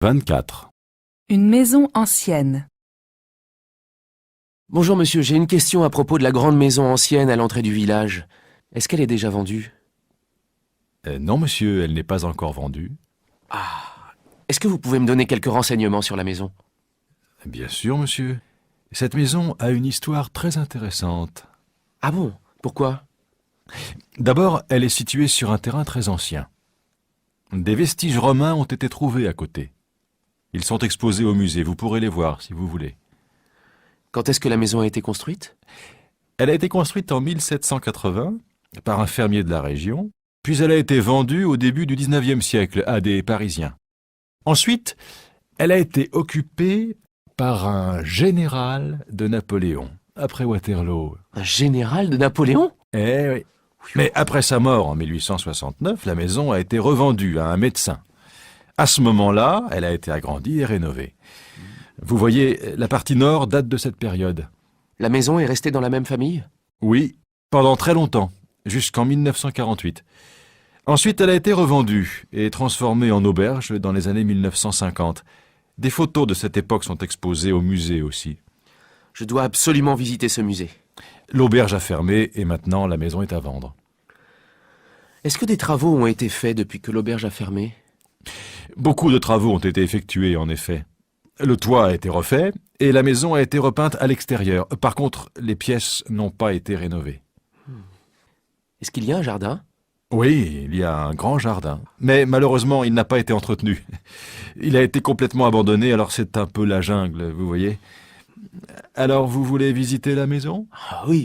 24. Une maison ancienne. Bonjour monsieur, j'ai une question à propos de la grande maison ancienne à l'entrée du village. Est-ce qu'elle est déjà vendue? Non, monsieur, elle n'est pas encore vendue. Est-ce que vous pouvez me donner quelques renseignements sur la maison? Bien sûr, monsieur. Cette maison a une histoire très intéressante. Ah bon? Pourquoi? D'abord, elle est située sur un terrain très ancien. Des vestiges romains ont été trouvés à côté. Ils sont exposés au musée, vous pourrez les voir si vous voulez. Quand est-ce que la maison a été construite? Elle a été construite en 1780 par un fermier de la région, puis elle a été vendue au début du 19e siècle à des Parisiens. Ensuite, elle a été occupée par un général de Napoléon, après Waterloo. Un général de Napoléon? Eh oui. Mais après sa mort en 1869, la maison a été revendue à un médecin. À ce moment-là, elle a été agrandie et rénovée. Vous voyez, la partie nord date de cette période. La maison est restée dans la même famille? Oui, pendant très longtemps, jusqu'en 1948. Ensuite, elle a été revendue et transformée en auberge dans les années 1950. Des photos de cette époque sont exposées au musée aussi. Je dois absolument visiter ce musée. L'auberge a fermé et maintenant la maison est à vendre. Est-ce que des travaux ont été faits depuis que l'auberge a fermé? Beaucoup de travaux ont été effectués en effet. Le toit a été refait et la maison a été repeinte à l'extérieur. Par contre, les pièces n'ont pas été rénovées. Est-ce qu'il y a un jardin? Oui, il y a un grand jardin. Mais malheureusement, il n'a pas été entretenu. Il a été complètement abandonné, alors c'est un peu la jungle, vous voyez. Alors, vous voulez visiter la maison ? Ah oui.